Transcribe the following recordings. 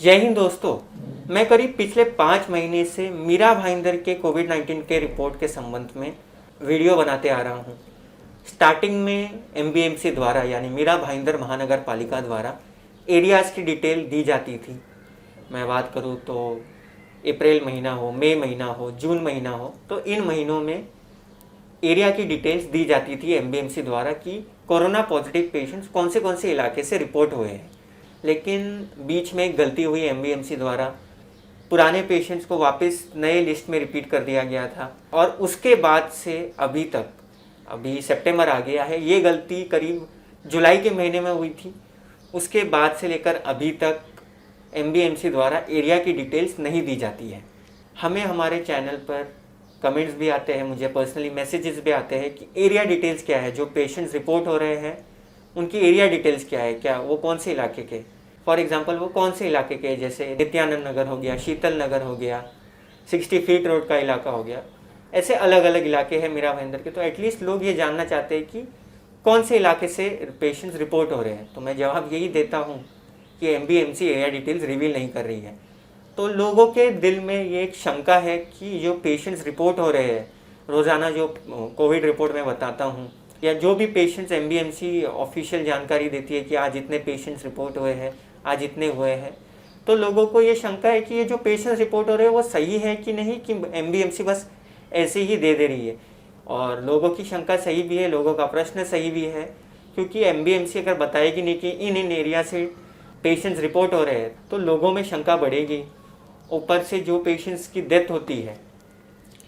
जय हिंद दोस्तों। मैं करीब पिछले 5 महीने से मीरा भाईंदर के कोविड-19 के रिपोर्ट के संबंध में वीडियो बनाते आ रहा हूं। स्टार्टिंग में एमबीएमसी द्वारा यानी मीरा भाईंदर महानगर पालिका द्वारा एरियाज़ की डिटेल दी जाती थी। मैं बात करूं तो अप्रैल महीना हो, मई महीना हो, जून महीना हो, तो इन महीनों में एरिया की डिटेल्स दी जाती थी एमबीएमसी द्वारा कि कोरोना पॉजिटिव पेशेंट्स कौन से इलाके से रिपोर्ट हुए हैं। लेकिन बीच में एक गलती हुई एमबीएमसी द्वारा, पुराने पेशेंट्स को वापस नए लिस्ट में रिपीट कर दिया गया था और उसके बाद से अभी तक, अभी सितंबर आ गया है, ये गलती करीब जुलाई के महीने में हुई थी। उसके बाद से लेकर अभी तक एमबीएमसी द्वारा एरिया की डिटेल्स नहीं दी जाती है। हमें हमारे चैनल पर कमेंट्स भी आते हैं, मुझे पर्सनली मैसेजेस भी आते हैं कि एरिया डिटेल्स क्या है, जो पेशेंट्स रिपोर्ट हो रहे हैं उनकी एरिया डिटेल्स क्या है, क्या वो कौन से इलाके के, फॉर एग्जांपल वो कौन से इलाके के, जैसे नित्यानंद नगर हो गया, शीतल नगर हो गया, 60 फीट रोड का इलाका हो गया, ऐसे अलग अलग इलाके हैं मीरा भाईंदर के। तो एटलीस्ट लोग ये जानना चाहते हैं कि कौन से इलाके से पेशेंट्स रिपोर्ट हो रहे हैं। तो मैं जवाब यही देता हूँ कि एमबीएमसी एरिया डिटेल्स रिवील नहीं कर रही है। तो लोगों के दिल में ये एक शंका है कि जो पेशेंट्स रिपोर्ट हो रहे हैं रोज़ाना, जो कोविड रिपोर्ट में बताता हूँ, या जो भी पेशेंट्स एमबीएमसी ऑफिशियल जानकारी देती है कि आज इतने पेशेंट्स रिपोर्ट हुए हैं, आज इतने हुए हैं, तो लोगों को ये शंका है कि ये जो पेशेंट्स रिपोर्ट हो रहे हैं वो सही है कि नहीं, कि एमबीएमसी बस ऐसे ही दे रही है। और लोगों की शंका सही भी है, लोगों का प्रश्न सही भी है, क्योंकि एमबीएमसी अगर बताएगी नहीं कि इन एरिया से पेशेंट्स रिपोर्ट हो रहे हैं तो लोगों में शंका बढ़ेगी। ऊपर से जो पेशेंट्स की डेथ होती है,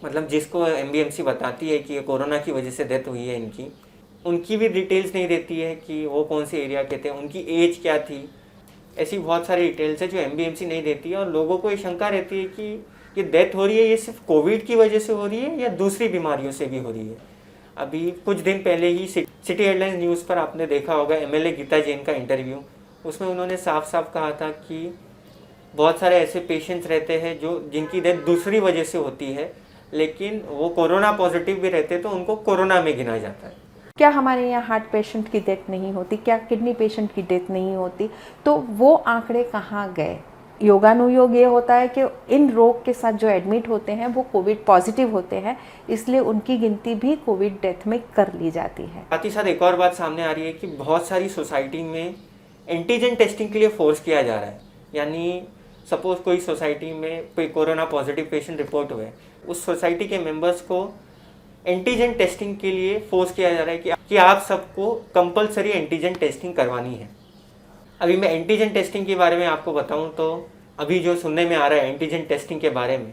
मतलब जिसको एमबीएमसी बताती है कि ये कोरोना की वजह से डेथ हुई है इनकी, उनकी भी डिटेल्स नहीं देती है कि वो कौन से एरिया के थे, उनकी एज क्या थी। ऐसी बहुत सारी डिटेल्स है जो एमबीएमसी नहीं देती है और लोगों को ये शंका रहती है कि ये डेथ हो रही है, ये सिर्फ कोविड की वजह से हो रही है या दूसरी बीमारियों से भी हो रही है। अभी कुछ दिन पहले ही सिटी हेडलाइंस न्यूज़ पर आपने देखा होगा एमएलए गीता जैन का इंटरव्यू। उसमें उन्होंने साफ साफ कहा था कि बहुत सारे ऐसे पेशेंट्स रहते हैं जिनकी डेथ दूसरी वजह से होती है, लेकिन वो कोरोना पॉजिटिव भी रहते तो उनको कोरोना में गिना जाता है। क्या हमारे यहाँ हार्ट पेशेंट की डेथ नहीं होती, क्या किडनी पेशेंट की डेथ नहीं होती? तो वो आंकड़े कहाँ गए? योगानुयोग ये होता है कि इन रोग के साथ जो एडमिट होते हैं वो कोविड पॉजिटिव होते हैं, इसलिए उनकी गिनती भी कोविड डेथ में कर ली जाती है। साथ ही साथ एक और बात सामने आ रही है कि बहुत सारी सोसाइटी में एंटीजन टेस्टिंग के लिए फोर्स किया जा रहा है। यानी सपोज कोई सोसाइटी में कोई कोरोना पॉजिटिव पेशेंट रिपोर्ट हुए, उस सोसाइटी के मेंबर्स को एंटीजन टेस्टिंग के लिए फोर्स किया जा रहा है कि आप सबको कंपलसरी एंटीजन टेस्टिंग करवानी है। अभी मैं एंटीजन टेस्टिंग के बारे में आपको बताऊं तो अभी जो सुनने में आ रहा है एंटीजन टेस्टिंग के बारे में,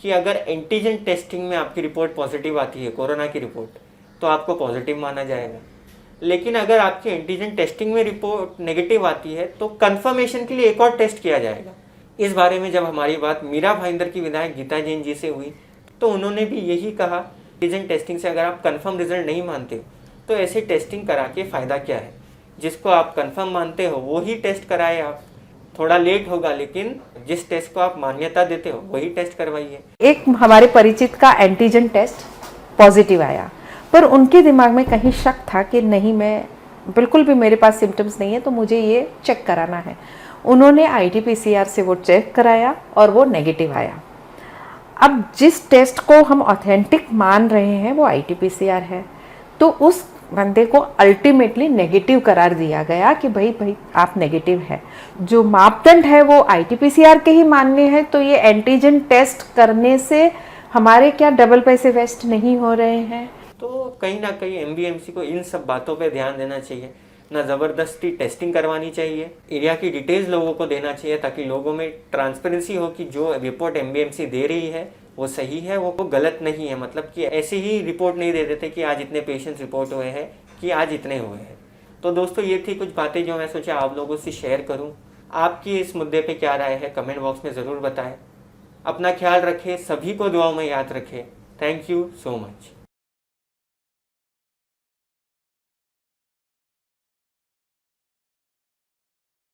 कि अगर एंटीजन टेस्टिंग में आपकी रिपोर्ट पॉजिटिव आती है, कोरोना की रिपोर्ट, तो आपको पॉजिटिव माना जाएगा। लेकिन अगर आपकी एंटीजन टेस्टिंग में रिपोर्ट नेगेटिव आती है तो कन्फर्मेशन के लिए एक और टेस्ट किया जाएगा। इस बारे में जब हमारी बात मीरा भाईंदर की विधायक गीता जैन जी से हुई तो उन्होंने भी यही कहा, एंटीजन टेस्टिंग से अगर आप कंफर्म रिजल्ट नहीं मानते हो तो ऐसे टेस्टिंग करा के फ़ायदा क्या है। जिसको आप कंफर्म मानते हो वही टेस्ट कराए आप, थोड़ा लेट होगा लेकिन जिस टेस्ट को आप मान्यता देते हो वही टेस्ट करवाइए। एक हमारे परिचित का एंटीजन टेस्ट पॉजिटिव आया, पर उनके दिमाग में कहीं शक था कि नहीं, मैं बिल्कुल भी, मेरे पास सिम्टम्स नहीं है तो मुझे ये चेक कराना है। उन्होंने आरटी-पीसीआर से वो चेक कराया और वो नेगेटिव आया। अब जिस टेस्ट को हम ऑथेंटिक मान रहे हैं वो आरटी-पीसीआर है, तो उस बंदे को अल्टीमेटली नेगेटिव करार दिया गया कि भाई आप नेगेटिव है। जो मापदंड है वो आरटी-पीसीआर के ही मानने हैं, तो ये एंटीजन टेस्ट करने से हमारे क्या डबल पैसे वेस्ट नहीं हो रहे हैं? तो कहीं ना कहीं एमबीएमसी को इन सब बातों पे ध्यान देना चाहिए, ना ज़बरदस्ती टेस्टिंग करवानी चाहिए, एरिया की डिटेल्स लोगों को देना चाहिए ताकि लोगों में ट्रांसपेरेंसी हो कि जो रिपोर्ट एमबीएमसी दे रही है वो सही है, वो गलत नहीं है। मतलब कि ऐसे ही रिपोर्ट नहीं दे देते कि आज इतने पेशेंट्स रिपोर्ट हुए हैं, कि आज इतने हुए हैं। तो दोस्तों ये थी कुछ बातें जो मैं सोचा आप लोगों से शेयर करूँ। आपकी इस मुद्दे पर क्या राय है कमेंट बॉक्स में ज़रूर बताएँ। अपना ख्याल रखें, सभी को दुआओं में याद रखें। Thank you so much.